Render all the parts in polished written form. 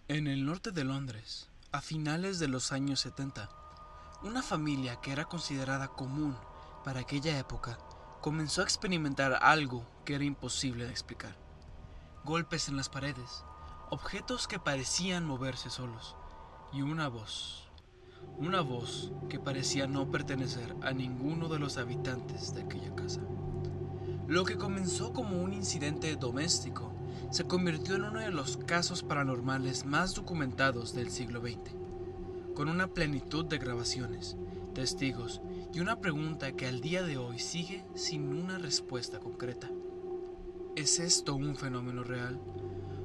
En el norte de Londres, a finales de los años 70, una familia que era considerada común para aquella época comenzó a experimentar algo que era imposible de explicar. Golpes en las paredes, objetos que parecían moverse solos y una voz que parecía no pertenecer a ninguno de los habitantes de aquella casa. Lo que comenzó como un incidente doméstico se convirtió en uno de los casos paranormales más documentados del siglo XX, con una plenitud de grabaciones, testigos y una pregunta que al día de hoy sigue sin una respuesta concreta. ¿Es esto un fenómeno real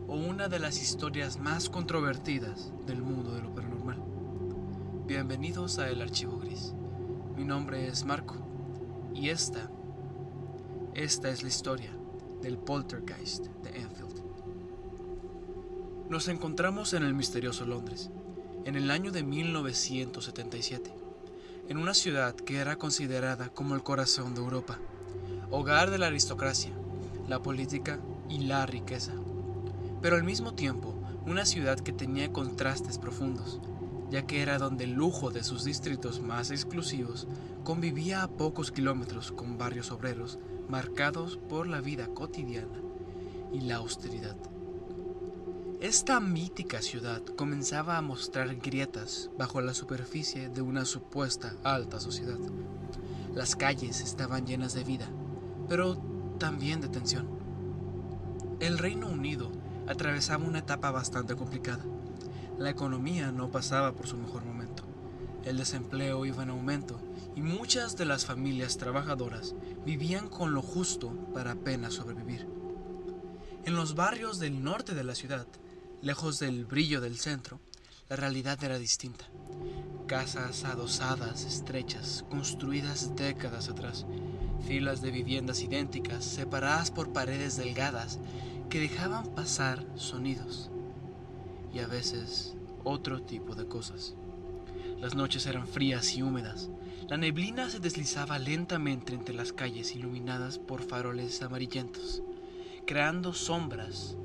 o una de las historias más controvertidas del mundo de lo paranormal? Bienvenidos a El Archivo Gris. Mi nombre es Marco y esta es la historia del poltergeist de Enfield. Nos encontramos en el misterioso Londres, en el año de 1977, en una ciudad que era considerada como el corazón de Europa, hogar de la aristocracia, la política y la riqueza, pero al mismo tiempo una ciudad que tenía contrastes profundos, ya que era donde el lujo de sus distritos más exclusivos convivía a pocos kilómetros con barrios obreros marcados por la vida cotidiana y la austeridad. Esta mítica ciudad comenzaba a mostrar grietas bajo la superficie de una supuesta alta sociedad. Las calles estaban llenas de vida, pero también de tensión. El Reino Unido atravesaba una etapa bastante complicada. La economía no pasaba por su mejor momento. El desempleo iba en aumento y muchas de las familias trabajadoras vivían con lo justo para apenas sobrevivir. En los barrios del norte de la ciudad, lejos del brillo del centro, la realidad era distinta. Casas adosadas, estrechas, construidas décadas atrás, filas de viviendas idénticas, separadas por paredes delgadas que dejaban pasar sonidos y a veces otro tipo de cosas. Las noches eran frías y húmedas. La neblina se deslizaba lentamente entre las calles iluminadas por faroles amarillentos, creando sombras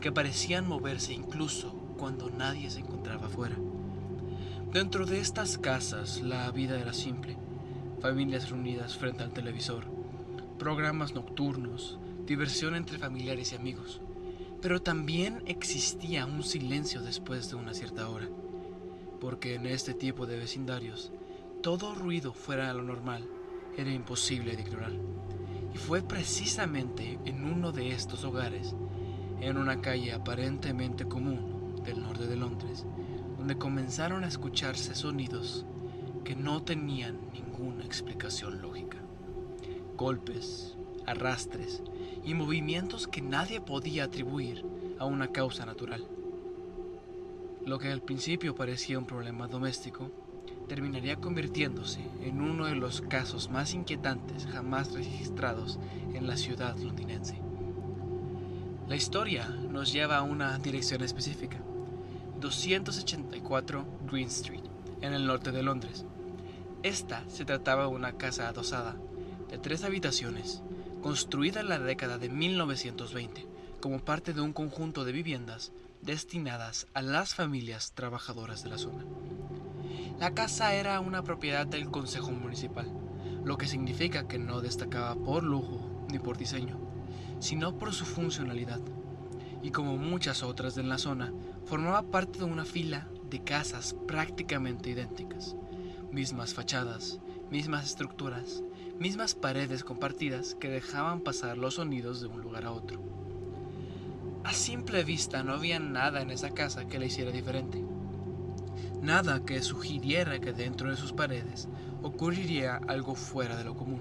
que parecían moverse incluso cuando nadie se encontraba afuera. Dentro de estas casas la vida era simple: familias reunidas frente al televisor, programas nocturnos, diversión entre familiares y amigos. Pero también existía un silencio después de una cierta hora, porque en este tipo de vecindarios todo ruido fuera de lo normal era imposible de ignorar. Y fue precisamente en uno de estos hogares, en una calle aparentemente común del norte de Londres, donde comenzaron a escucharse sonidos que no tenían ninguna explicación lógica. Golpes, arrastres y movimientos que nadie podía atribuir a una causa natural. Lo que al principio parecía un problema doméstico terminaría convirtiéndose en uno de los casos más inquietantes jamás registrados en la ciudad londinense. La historia nos lleva a una dirección específica: 284 Green Street, en el norte de Londres. Esta se trataba de una casa adosada de 3 habitaciones, construida en la década de 1920 como parte de un conjunto de viviendas destinadas a las familias trabajadoras de la zona. La casa era una propiedad del Consejo Municipal, lo que significa que no destacaba por lujo ni por diseño, sino por su funcionalidad, y como muchas otras de la zona, formaba parte de una fila de casas prácticamente idénticas, mismas fachadas, mismas estructuras, mismas paredes compartidas que dejaban pasar los sonidos de un lugar a otro. A simple vista no había nada en esa casa que la hiciera diferente. Nada que sugiriera que dentro de sus paredes ocurriría algo fuera de lo común.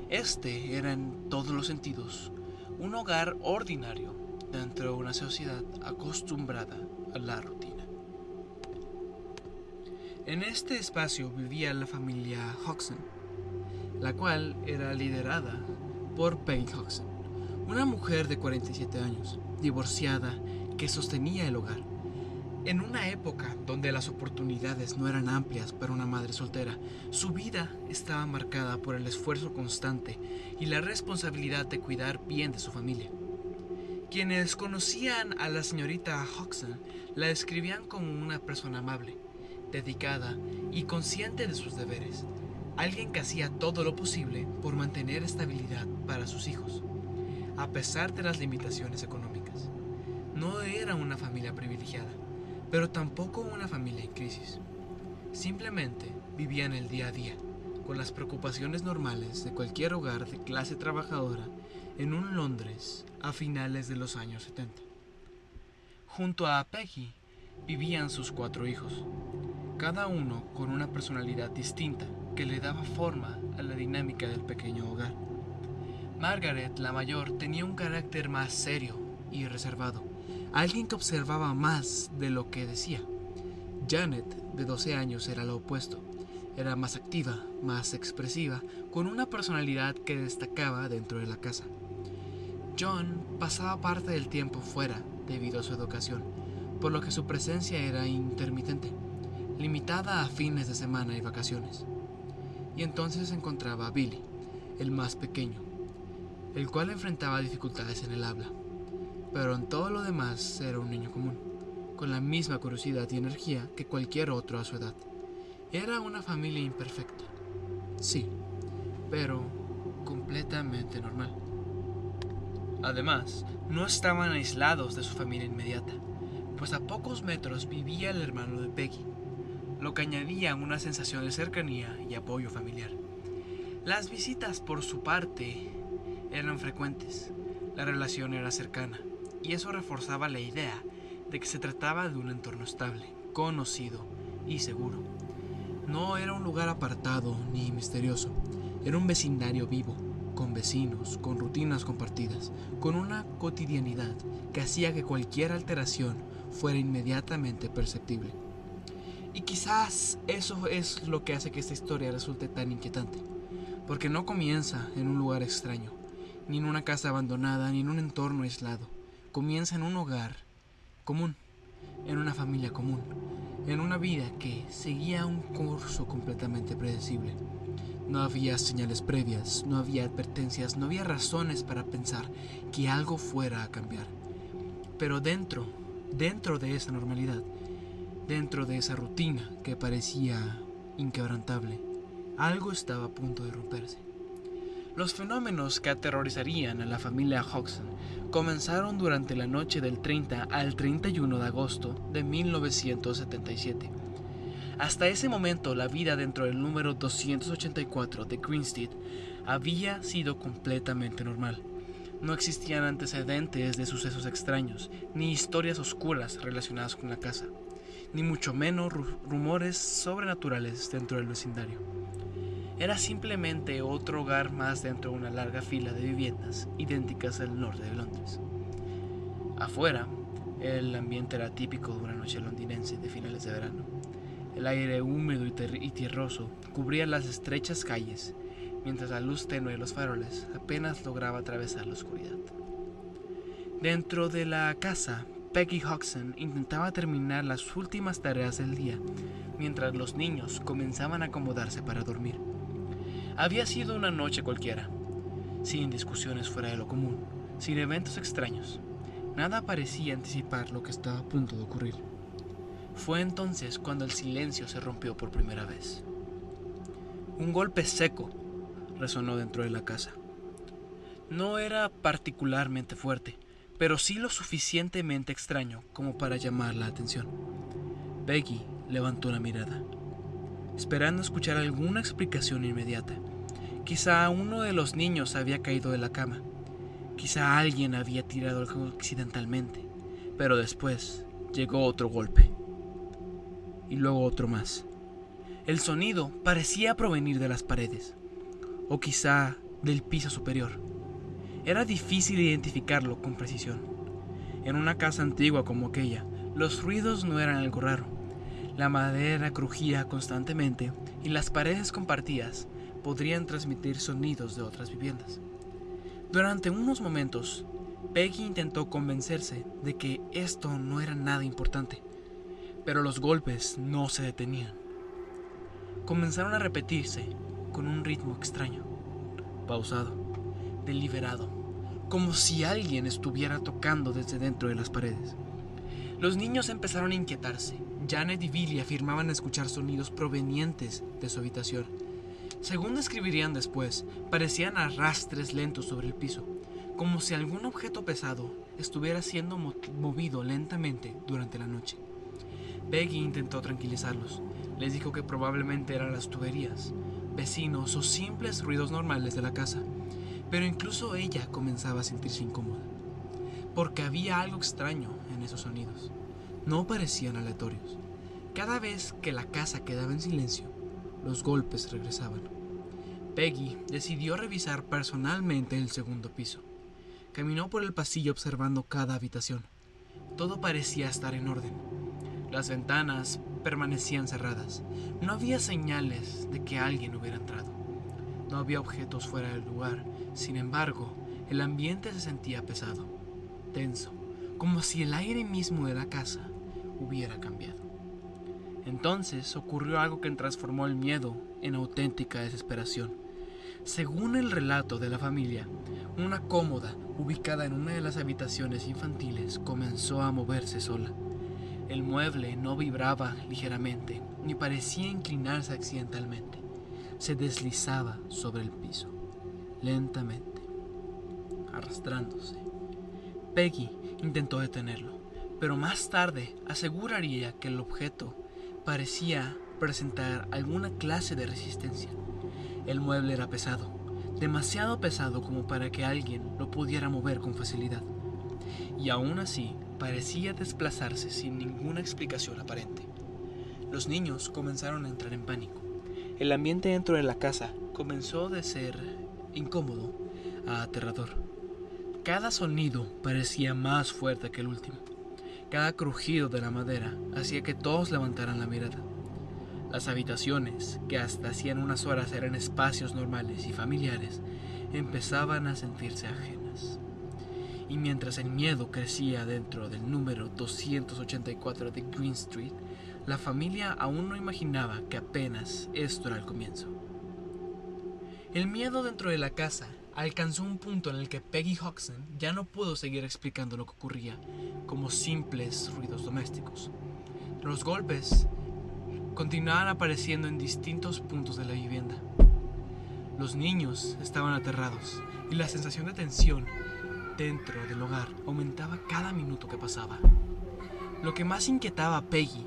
Este era en todos los sentidos un hogar ordinario dentro de una sociedad acostumbrada a la rutina. En este espacio vivía la familia Hodgson, la cual era liderada por Peggy Hodgson, una mujer de 47 años, divorciada, que sostenía el hogar. En una época donde las oportunidades no eran amplias para una madre soltera, su vida estaba marcada por el esfuerzo constante y la responsabilidad de cuidar bien de su familia. Quienes conocían a la señorita Hodgson la describían como una persona amable, dedicada y consciente de sus deberes, alguien que hacía todo lo posible por mantener estabilidad para sus hijos, a pesar de las limitaciones económicas. No era una familia privilegiada, pero tampoco una familia en crisis. Simplemente vivían el día a día, con las preocupaciones normales de cualquier hogar de clase trabajadora en un Londres a finales de los años 70. Junto a Peggy vivían sus 4 hijos, cada uno con una personalidad distinta que le daba forma a la dinámica del pequeño hogar. Margaret, la mayor, tenía un carácter más serio y reservado, alguien que observaba más de lo que decía. Janet, de 12 años, era lo opuesto. Era más activa, más expresiva, con una personalidad que destacaba dentro de la casa. John pasaba parte del tiempo fuera debido a su educación, por lo que su presencia era intermitente, limitada a fines de semana y vacaciones. Y entonces se encontraba Billy, el más pequeño, el cual enfrentaba dificultades en el habla, pero en todo lo demás era un niño común, con la misma curiosidad y energía que cualquier otro a su edad. Era una familia imperfecta, sí, pero completamente normal. Además, no estaban aislados de su familia inmediata, pues a pocos metros vivía el hermano de Peggy, lo que añadía una sensación de cercanía y apoyo familiar. Las visitas por su parte eran frecuentes, la relación era cercana, y eso reforzaba la idea de que se trataba de un entorno estable, conocido y seguro. No era un lugar apartado ni misterioso, era un vecindario vivo, con vecinos, con rutinas compartidas, con una cotidianidad que hacía que cualquier alteración fuera inmediatamente perceptible. Y quizás eso es lo que hace que esta historia resulte tan inquietante, porque no comienza en un lugar extraño, ni en una casa abandonada, ni en un entorno aislado. Comienza en un hogar común, en una familia común, en una vida que seguía un curso completamente predecible. No había señales previas, no había advertencias, no había razones para pensar que algo fuera a cambiar. Pero dentro de esa normalidad, dentro de esa rutina que parecía inquebrantable, algo estaba a punto de romperse. Los fenómenos que aterrorizarían a la familia Hodgson comenzaron durante la noche del 30 al 31 de agosto de 1977. Hasta ese momento, la vida dentro del número 284 de Grinstead había sido completamente normal. No existían antecedentes de sucesos extraños, ni historias oscuras relacionadas con la casa, ni mucho menos rumores sobrenaturales dentro del vecindario. Era simplemente otro hogar más dentro de una larga fila de viviendas idénticas al norte de Londres. Afuera, el ambiente era típico de una noche londinense de finales de verano. El aire húmedo y tierroso cubría las estrechas calles, mientras la luz tenue de los faroles apenas lograba atravesar la oscuridad. Dentro de la casa, Peggy Hodgson intentaba terminar las últimas tareas del día, mientras los niños comenzaban a acomodarse para dormir. Había sido una noche cualquiera, sin discusiones fuera de lo común, sin eventos extraños. Nada parecía anticipar lo que estaba a punto de ocurrir. Fue entonces cuando el silencio se rompió por primera vez. Un golpe seco resonó dentro de la casa. No era particularmente fuerte, pero sí lo suficientemente extraño como para llamar la atención. Peggy levantó la mirada, esperando escuchar alguna explicación inmediata. Quizá uno de los niños había caído de la cama. Quizá alguien había tirado algo accidentalmente. Pero después llegó otro golpe. Y luego otro más. El sonido parecía provenir de las paredes, o quizá del piso superior. Era difícil identificarlo con precisión. En una casa antigua como aquella, los ruidos no eran algo raro. La madera crujía constantemente y las paredes compartidas podrían transmitir sonidos de otras viviendas. Durante unos momentos, Peggy intentó convencerse de que esto no era nada importante, pero los golpes no se detenían. Comenzaron a repetirse con un ritmo extraño, pausado, deliberado, como si alguien estuviera tocando desde dentro de las paredes. Los niños empezaron a inquietarse. Janet y Billy afirmaban escuchar sonidos provenientes de su habitación. Según describirían después, parecían arrastres lentos sobre el piso, como si algún objeto pesado estuviera siendo movido lentamente durante la noche. Peggy intentó tranquilizarlos. Les dijo que probablemente eran las tuberías, vecinos o simples ruidos normales de la casa, pero incluso ella comenzaba a sentirse incómoda, porque había algo extraño en esos sonidos. No parecían aleatorios. Cada vez que la casa quedaba en silencio, los golpes regresaban. Peggy decidió revisar personalmente el segundo piso. Caminó por el pasillo observando cada habitación. Todo parecía estar en orden. Las ventanas permanecían cerradas. No había señales de que alguien hubiera entrado. No había objetos fuera del lugar. Sin embargo, el ambiente se sentía pesado, tenso, como si el aire mismo de la casa hubiera cambiado. Entonces ocurrió algo que transformó el miedo en auténtica desesperación. Según el relato de la familia, una cómoda ubicada en una de las habitaciones infantiles comenzó a moverse sola. El mueble no vibraba ligeramente, ni parecía inclinarse accidentalmente. Se deslizaba sobre el piso, lentamente, arrastrándose. Peggy intentó detenerlo, pero más tarde aseguraría que el objeto parecía presentar alguna clase de resistencia. El mueble era pesado, demasiado pesado como para que alguien lo pudiera mover con facilidad, y aún así parecía desplazarse sin ninguna explicación aparente. Los niños comenzaron a entrar en pánico. El ambiente dentro de la casa comenzó de ser incómodo a aterrador. Cada sonido parecía más fuerte que el último. Cada crujido de la madera hacía que todos levantaran la mirada. Las habitaciones, que hasta hacían unas horas eran espacios normales y familiares, empezaban a sentirse ajenas. Y mientras el miedo crecía dentro del número 284 de Green Street, la familia aún no imaginaba que apenas esto era el comienzo. El miedo dentro de la casa alcanzó un punto en el que Peggy Hodgson ya no pudo seguir explicando lo que ocurría como simples ruidos domésticos. Los golpes continuaban apareciendo en distintos puntos de la vivienda. Los niños estaban aterrados y la sensación de tensión dentro del hogar aumentaba cada minuto que pasaba. Lo que más inquietaba a Peggy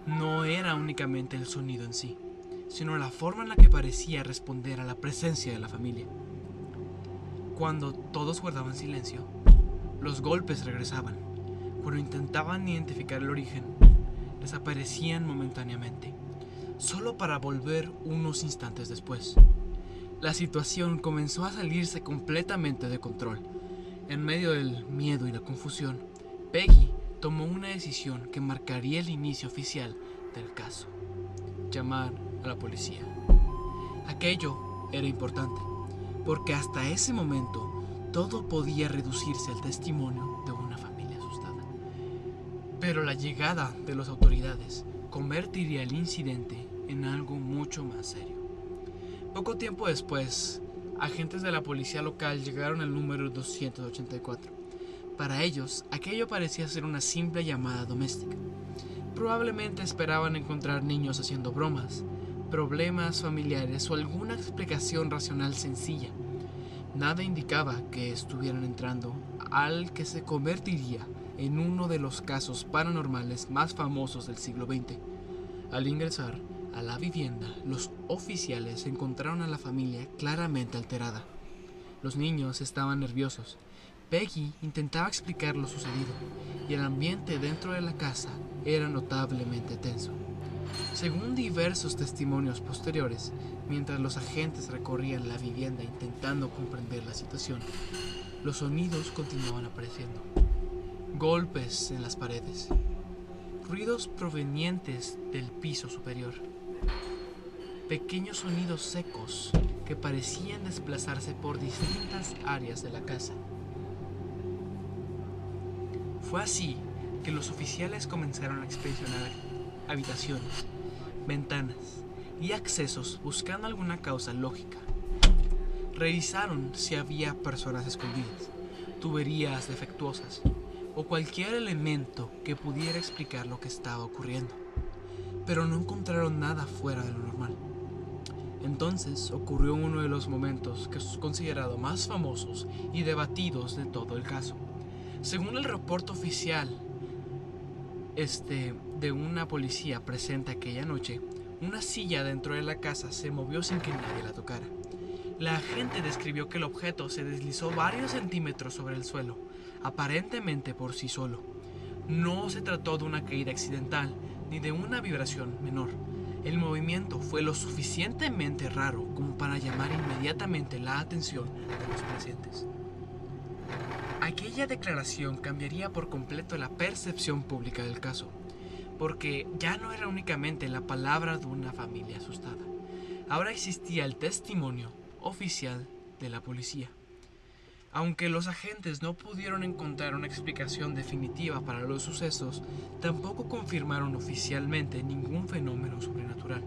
no era únicamente el sonido en sí, sino la forma en la que parecía responder a la presencia de la familia. Cuando todos guardaban silencio, los golpes regresaban. Cuando intentaban identificar el origen, desaparecían momentáneamente, solo para volver unos instantes después. La situación comenzó a salirse completamente de control. En medio del miedo y la confusión, Peggy tomó una decisión que marcaría el inicio oficial del caso: llamar a la policía. Aquello era importante, porque hasta ese momento todo podía reducirse al testimonio de una familia asustada. Pero la llegada de las autoridades convertiría el incidente en algo mucho más serio. Poco tiempo después, agentes de la policía local llegaron al número 284. Para ellos, aquello parecía ser una simple llamada doméstica. Probablemente esperaban encontrar niños haciendo bromas, problemas familiares o alguna explicación racional sencilla. Nada indicaba que estuvieran entrando al que se convertiría en uno de los casos paranormales más famosos del siglo XX. Al ingresar a la vivienda, los oficiales encontraron a la familia claramente alterada. Los niños estaban nerviosos. Peggy intentaba explicar lo sucedido, y el ambiente dentro de la casa era notablemente tenso. Según diversos testimonios posteriores, mientras los agentes recorrían la vivienda intentando comprender la situación, los sonidos continuaban apareciendo. Golpes en las paredes, ruidos provenientes del piso superior, pequeños sonidos secos que parecían desplazarse por distintas áreas de la casa. Fue así que los oficiales comenzaron a inspeccionar habitaciones, ventanas y accesos buscando alguna causa lógica. Revisaron si había personas escondidas, tuberías defectuosas o cualquier elemento que pudiera explicar lo que estaba ocurriendo, pero no encontraron nada fuera de lo normal. Entonces ocurrió uno de los momentos que es considerado más famosos y debatidos de todo el caso. Según el reporte oficial de una policía presente aquella noche, una silla dentro de la casa se movió sin que nadie la tocara. La agente describió que el objeto se deslizó varios centímetros sobre el suelo, aparentemente por sí solo. No se trató de una caída accidental ni de una vibración menor. El movimiento fue lo suficientemente raro como para llamar inmediatamente la atención de los presentes. Aquella declaración cambiaría por completo la percepción pública del caso, porque ya no era únicamente la palabra de una familia asustada. Ahora existía el testimonio oficial de la policía. Aunque los agentes no pudieron encontrar una explicación definitiva para los sucesos, tampoco confirmaron oficialmente ningún fenómeno sobrenatural.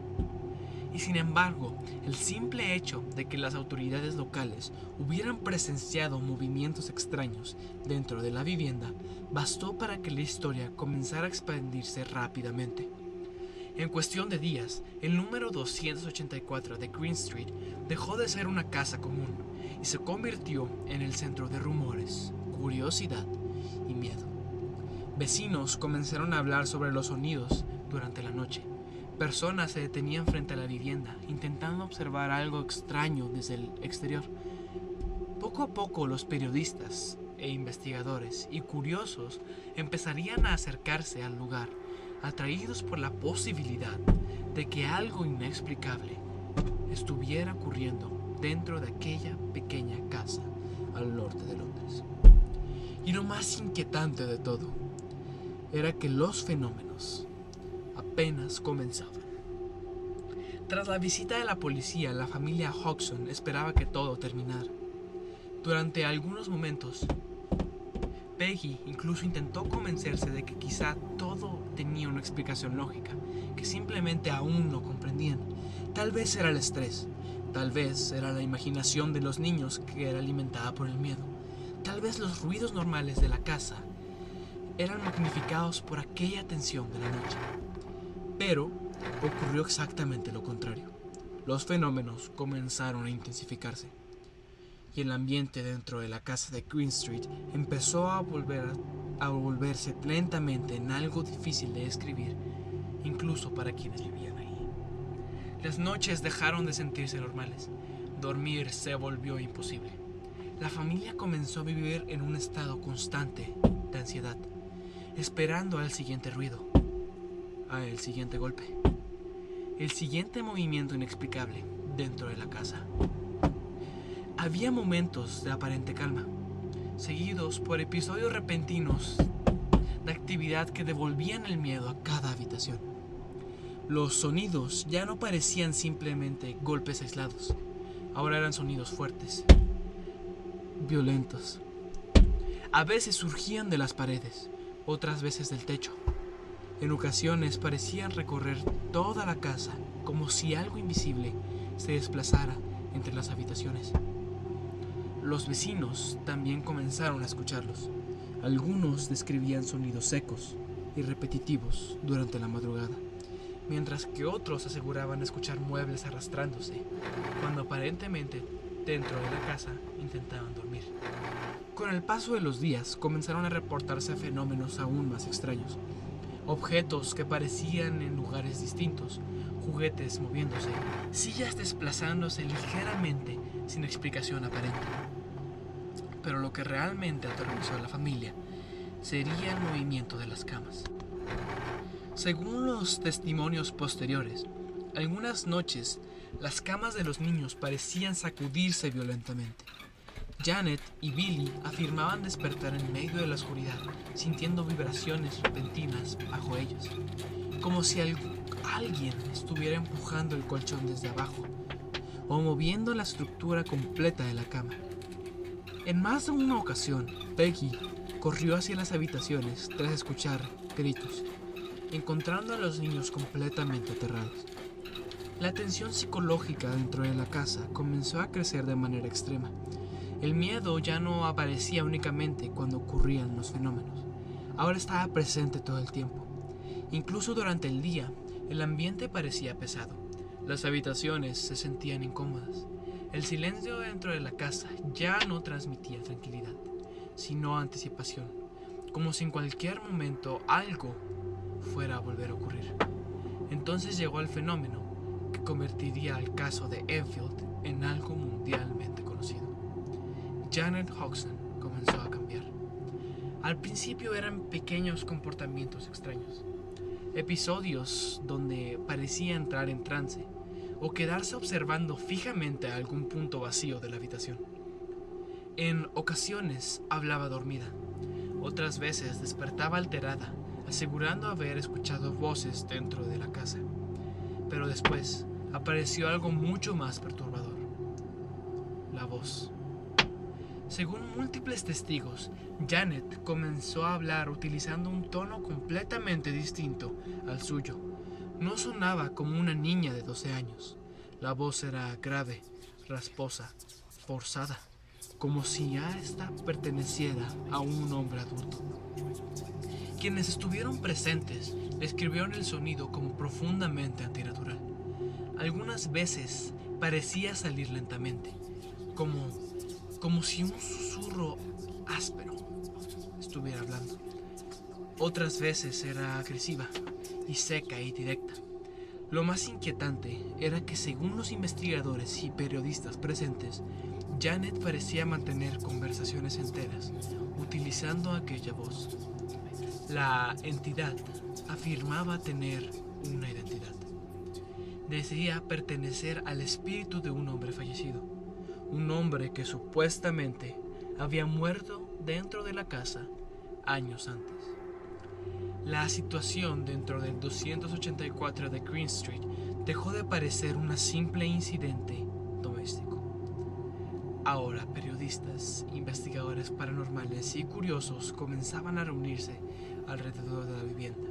Y sin embargo, el simple hecho de que las autoridades locales hubieran presenciado movimientos extraños dentro de la vivienda bastó para que la historia comenzara a expandirse rápidamente. En cuestión de días, el número 284 de Green Street dejó de ser una casa común y se convirtió en el centro de rumores, curiosidad y miedo. Vecinos comenzaron a hablar sobre los sonidos durante la noche. Personas se detenían frente a la vivienda, intentando observar algo extraño desde el exterior. Poco a poco los periodistas e investigadores y curiosos empezarían a acercarse al lugar, atraídos por la posibilidad de que algo inexplicable estuviera ocurriendo dentro de aquella pequeña casa al norte de Londres. Y lo más inquietante de todo era que los fenómenos apenas comenzaban. Tras la visita de la policía, la familia Hodgson esperaba que todo terminara. Durante algunos momentos, Peggy incluso intentó convencerse de que quizá todo tenía una explicación lógica, que simplemente aún no comprendían. Tal vez era el estrés, tal vez era la imaginación de los niños que era alimentada por el miedo, tal vez los ruidos normales de la casa eran magnificados por aquella tensión de la noche. Pero ocurrió exactamente lo contrario. Los fenómenos comenzaron a intensificarse y el ambiente dentro de la casa de Green Street empezó a volverse lentamente en algo difícil de describir, incluso para quienes vivían ahí. Las noches dejaron de sentirse normales. Dormir se volvió imposible. La familia comenzó a vivir en un estado constante de ansiedad, esperando al siguiente ruido, al siguiente golpe, el siguiente movimiento inexplicable dentro de la casa. Había momentos de aparente calma, seguidos por episodios repentinos de actividad que devolvían el miedo a cada habitación. Los sonidos ya no parecían simplemente golpes aislados, ahora eran sonidos fuertes, violentos. A veces surgían de las paredes, otras veces del techo. En ocasiones parecían recorrer toda la casa, como si algo invisible se desplazara entre las habitaciones. Los vecinos también comenzaron a escucharlos. Algunos describían sonidos secos y repetitivos durante la madrugada, mientras que otros aseguraban escuchar muebles arrastrándose, cuando aparentemente dentro de la casa intentaban dormir. Con el paso de los días comenzaron a reportarse fenómenos aún más extraños. Objetos que aparecían en lugares distintos, juguetes moviéndose, sillas desplazándose ligeramente sin explicación aparente. Pero lo que realmente aterrorizó a la familia sería el movimiento de las camas. Según los testimonios posteriores, algunas noches las camas de los niños parecían sacudirse violentamente. Janet y Billy afirmaban despertar en medio de la oscuridad, sintiendo vibraciones repentinas bajo ellos, como si alguien estuviera empujando el colchón desde abajo o moviendo la estructura completa de la cama. En más de una ocasión, Peggy corrió hacia las habitaciones tras escuchar gritos, encontrando a los niños completamente aterrados. La tensión psicológica dentro de la casa comenzó a crecer de manera extrema. El miedo ya no aparecía únicamente cuando ocurrían los fenómenos, ahora estaba presente todo el tiempo. Incluso durante el día, el ambiente parecía pesado. Las habitaciones se sentían incómodas. El silencio dentro de la casa ya no transmitía tranquilidad, sino anticipación, como si en cualquier momento algo fuera a volver a ocurrir. Entonces llegó el fenómeno que convertiría al caso de Enfield en algo mundialmente conocido. Janet Hodgson comenzó a cambiar. Al principio eran pequeños comportamientos extraños, episodios donde parecía entrar en trance o quedarse observando fijamente a algún punto vacío de la habitación. En ocasiones hablaba dormida, otras veces despertaba alterada, asegurando haber escuchado voces dentro de la casa. Pero después apareció algo mucho más perturbador: la voz. Según múltiples testigos, Janet comenzó a hablar utilizando un tono completamente distinto al suyo. No sonaba como una niña de 12 años. La voz era grave, rasposa, forzada, como si ya esta perteneciera a un hombre adulto. Quienes estuvieron presentes describieron el sonido como profundamente antinatural. Algunas veces parecía salir lentamente, como si un susurro áspero estuviera hablando. Otras veces era agresiva y seca y directa. Lo más inquietante era que, según los investigadores y periodistas presentes, Janet parecía mantener conversaciones enteras utilizando aquella voz. La entidad afirmaba tener una identidad. Decía pertenecer al espíritu de un hombre fallecido, un hombre que supuestamente había muerto dentro de la casa años antes. La situación dentro del 284 de Green Street dejó de parecer un simple incidente doméstico. Ahora periodistas, investigadores paranormales y curiosos comenzaban a reunirse alrededor de la vivienda,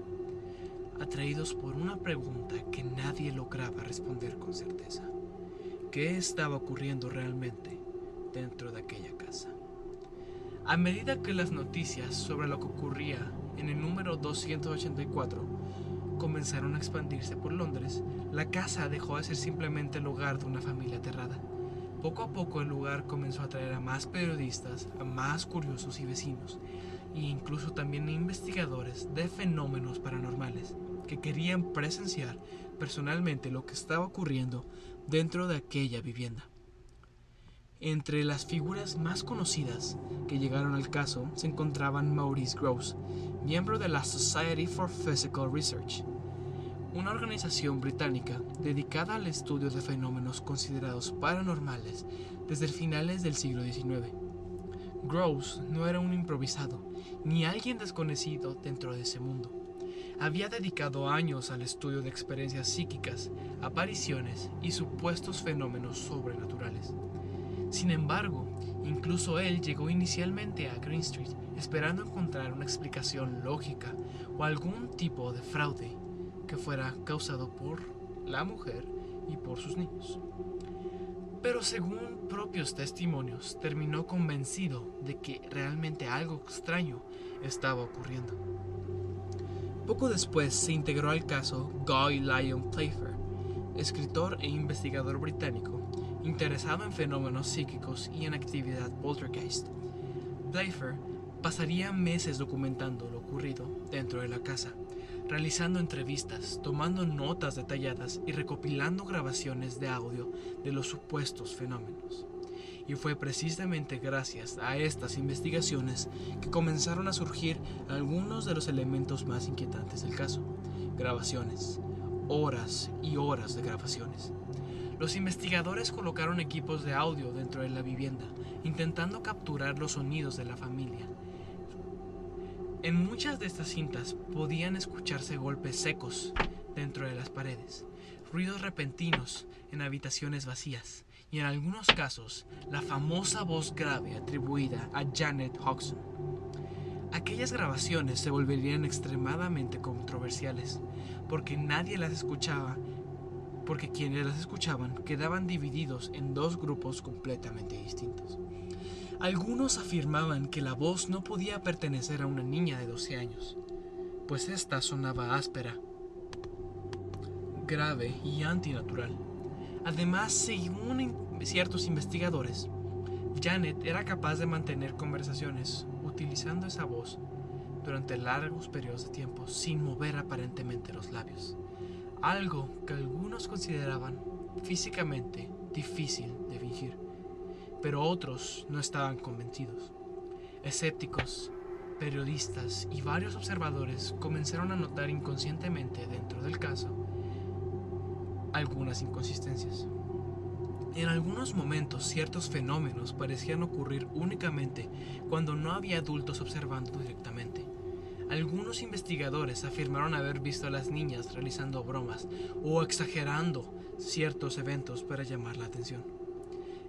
atraídos por una pregunta que nadie lograba responder con certeza: ¿qué estaba ocurriendo realmente dentro de aquella casa? A medida que las noticias sobre lo que ocurría en el número 284 comenzaron a expandirse por Londres, la casa dejó de ser simplemente el hogar de una familia aterrada. Poco a poco el lugar comenzó a atraer a más periodistas, a más curiosos y vecinos, e incluso también investigadores de fenómenos paranormales que querían presenciar personalmente lo que estaba ocurriendo dentro de aquella vivienda. Entre las figuras más conocidas que llegaron al caso se encontraban Maurice Grosse, miembro de la Society for Physical Research, una organización británica dedicada al estudio de fenómenos considerados paranormales desde finales del siglo XIX. Grosse no era un improvisado, ni alguien desconocido dentro de ese mundo. Había dedicado años al estudio de experiencias psíquicas, apariciones y supuestos fenómenos sobrenaturales. Sin embargo, incluso él llegó inicialmente a Green Street esperando encontrar una explicación lógica o algún tipo de fraude que fuera causado por la mujer y por sus niños. Pero según propios testimonios, terminó convencido de que realmente algo extraño estaba ocurriendo. Poco después se integró al caso Guy Lyon Playfair, escritor e investigador británico interesado en fenómenos psíquicos y en actividad poltergeist. Playfair pasaría meses documentando lo ocurrido dentro de la casa, realizando entrevistas, tomando notas detalladas y recopilando grabaciones de audio de los supuestos fenómenos. Y fue precisamente gracias a estas investigaciones que comenzaron a surgir algunos de los elementos más inquietantes del caso: grabaciones, horas y horas de grabaciones. Los investigadores colocaron equipos de audio dentro de la vivienda, intentando capturar los sonidos de la familia. En muchas de estas cintas podían escucharse golpes secos dentro de las paredes, ruidos repentinos en habitaciones vacías y en algunos casos la famosa voz grave atribuida a Janet Hodgson. Aquellas grabaciones se volverían extremadamente controversiales porque nadie las escuchaba, quienes las escuchaban quedaban divididos en dos grupos completamente distintos. Algunos afirmaban que la voz no podía pertenecer a una niña de 12 años, pues esta sonaba áspera, grave y antinatural. Además, según ciertos investigadores, Janet era capaz de mantener conversaciones utilizando esa voz durante largos periodos de tiempo sin mover aparentemente los labios, algo que algunos consideraban físicamente difícil de fingir, pero otros no estaban convencidos. Escépticos, periodistas y varios observadores comenzaron a notar inconscientemente dentro del caso algunas inconsistencias. En algunos momentos ciertos fenómenos parecían ocurrir únicamente cuando no había adultos observando directamente. Algunos investigadores afirmaron haber visto a las niñas realizando bromas o exagerando ciertos eventos para llamar la atención.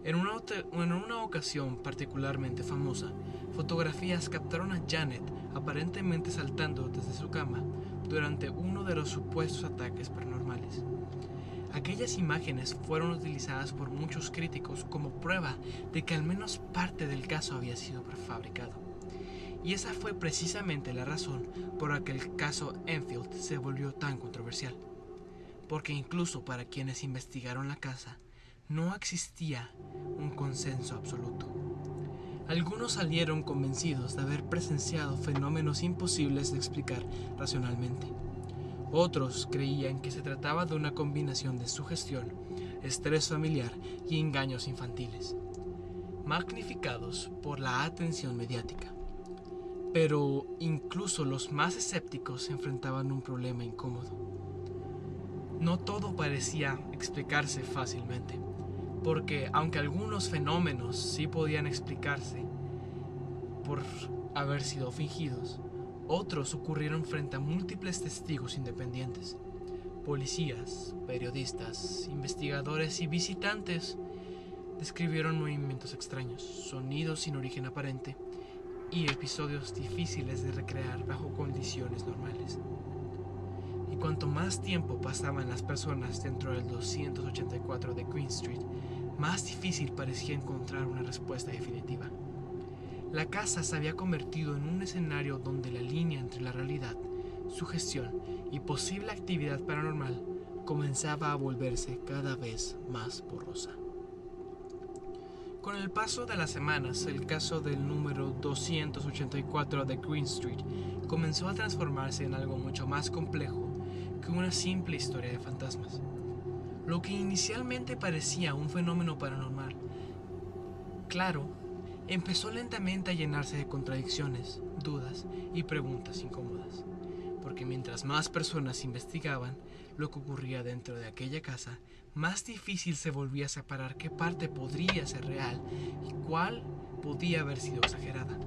En una ocasión particularmente famosa, fotografías captaron a Janet aparentemente saltando desde su cama durante uno de los supuestos ataques paranormales. Aquellas imágenes fueron utilizadas por muchos críticos como prueba de que al menos parte del caso había sido prefabricado. Y esa fue precisamente la razón por la que el caso Enfield se volvió tan controversial. Porque incluso para quienes investigaron la casa, no existía un consenso absoluto. Algunos salieron convencidos de haber presenciado fenómenos imposibles de explicar racionalmente. Otros creían que se trataba de una combinación de sugestión, estrés familiar y engaños infantiles, magnificados por la atención mediática. Pero incluso los más escépticos enfrentaban un problema incómodo. No todo parecía explicarse fácilmente, porque aunque algunos fenómenos sí podían explicarse por haber sido fingidos, otros ocurrieron frente a múltiples testigos independientes. Policías, periodistas, investigadores y visitantes describieron movimientos extraños, sonidos sin origen aparente y episodios difíciles de recrear bajo condiciones normales. Y cuanto más tiempo pasaban las personas dentro del 284 de Queen Street, más difícil parecía encontrar una respuesta definitiva. La casa se había convertido en un escenario donde la línea entre la realidad, sugestión y posible actividad paranormal comenzaba a volverse cada vez más borrosa. Con el paso de las semanas, el caso del número 284 de Queen Street comenzó a transformarse en algo mucho más complejo que una simple historia de fantasmas. Lo que inicialmente parecía un fenómeno paranormal, claro, empezó lentamente a llenarse de contradicciones, dudas y preguntas incómodas, porque mientras más personas investigaban lo que ocurría dentro de aquella casa, más difícil se volvía a separar qué parte podría ser real y cuál podía haber sido exagerada.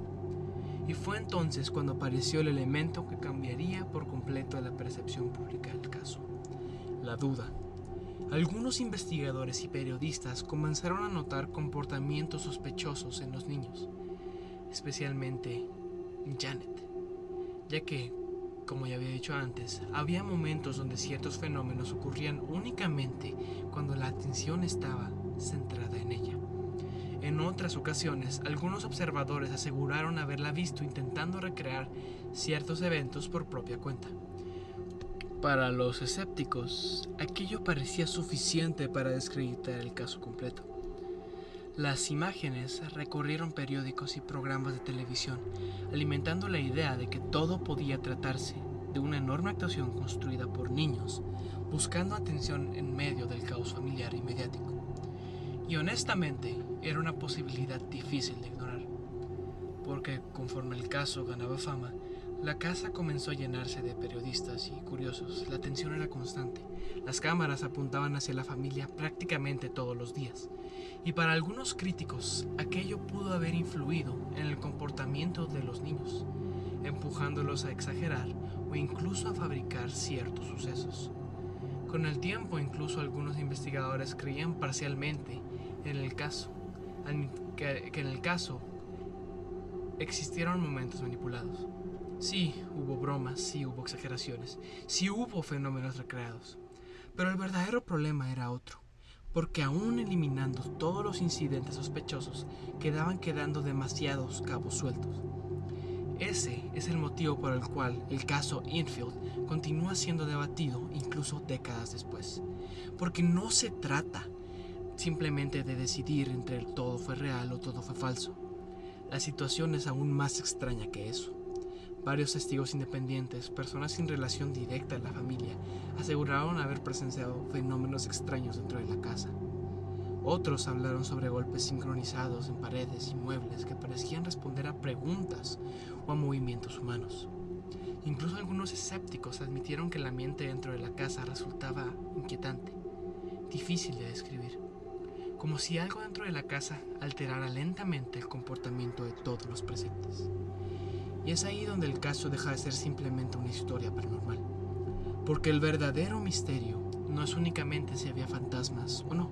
Y fue entonces cuando apareció el elemento que cambiaría por completo la percepción pública del caso: la duda. Algunos investigadores y periodistas comenzaron a notar comportamientos sospechosos en los niños, especialmente Janet, ya que, como ya había dicho antes, había momentos donde ciertos fenómenos ocurrían únicamente cuando la atención estaba centrada en ella. En otras ocasiones, algunos observadores aseguraron haberla visto intentando recrear ciertos eventos por propia cuenta. Para los escépticos, aquello parecía suficiente para desacreditar el caso completo. Las imágenes recorrieron periódicos y programas de televisión, alimentando la idea de que todo podía tratarse de una enorme actuación construida por niños, buscando atención en medio del caos familiar y mediático. Y honestamente, era una posibilidad difícil de ignorar, porque conforme el caso ganaba fama, la casa comenzó a llenarse de periodistas y curiosos. La atención era constante. Las cámaras apuntaban hacia la familia prácticamente todos los días. Y para algunos críticos, aquello pudo haber influido en el comportamiento de los niños, empujándolos a exagerar o incluso a fabricar ciertos sucesos. Con el tiempo, incluso algunos investigadores creían parcialmente en el caso, que en el caso existieron momentos manipulados. Sí, hubo bromas, sí hubo exageraciones, sí hubo fenómenos recreados. Pero el verdadero problema era otro. porque aún eliminando todos los incidentes sospechosos, quedando demasiados cabos sueltos. Ese es el motivo por el cual el caso Enfield continúa siendo debatido incluso décadas después, porque no se trata simplemente de decidir entre el todo fue real o todo fue falso. La situación es aún más extraña que eso. Varios testigos independientes, personas sin relación directa en la familia, aseguraron haber presenciado fenómenos extraños dentro de la casa. Otros hablaron sobre golpes sincronizados en paredes y muebles que parecían responder a preguntas o a movimientos humanos. Incluso algunos escépticos admitieron que el ambiente dentro de la casa resultaba inquietante, difícil de describir, como si algo dentro de la casa alterara lentamente el comportamiento de todos los presentes. Y es ahí donde el caso deja de ser simplemente una historia paranormal, porque el verdadero misterio no es únicamente si había fantasmas o no.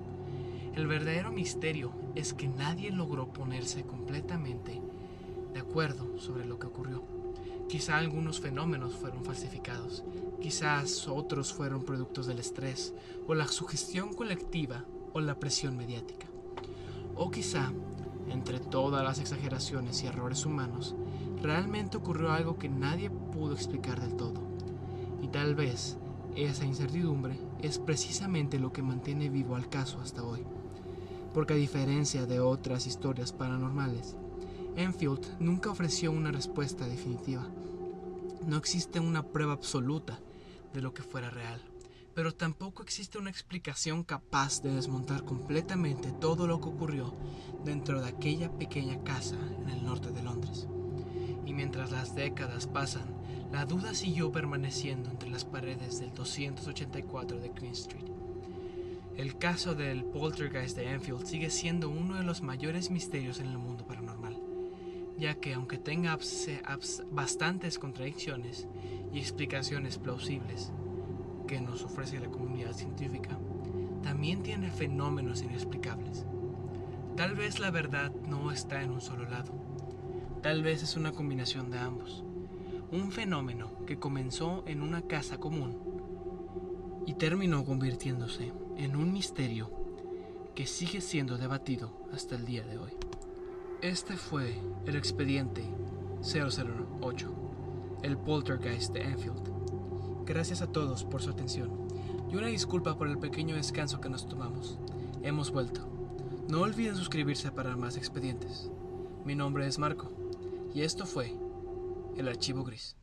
El verdadero misterio es que nadie logró ponerse completamente de acuerdo sobre lo que ocurrió. Quizá algunos fenómenos fueron falsificados, quizás otros fueron productos del estrés o la sugestión colectiva o la presión mediática. O quizá, entre todas las exageraciones y errores humanos, realmente ocurrió algo que nadie pudo explicar del todo. Y tal vez esa incertidumbre es precisamente lo que mantiene vivo al caso hasta hoy. Porque a diferencia de otras historias paranormales, Enfield nunca ofreció una respuesta definitiva. No existe una prueba absoluta de lo que fuera real, pero tampoco existe una explicación capaz de desmontar completamente todo lo que ocurrió dentro de aquella pequeña casa en el norte de Londres. Y mientras las décadas pasan, la duda siguió permaneciendo entre las paredes del 284 de Queen Street. El caso del poltergeist de Enfield sigue siendo uno de los mayores misterios en el mundo paranormal, ya que aunque tenga bastantes contradicciones y explicaciones plausibles que nos ofrece la comunidad científica, también tiene fenómenos inexplicables. Tal vez la verdad no está en un solo lado. Tal vez es una combinación de ambos. Un fenómeno que comenzó en una casa común y terminó convirtiéndose en un misterio que sigue siendo debatido hasta el día de hoy. Este fue el expediente 008, el poltergeist de Enfield. Gracias a todos por su atención y una disculpa por el pequeño descanso que nos tomamos. Hemos vuelto. No olviden suscribirse para más expedientes. Mi nombre es Marco y esto fue El Archivo Gris.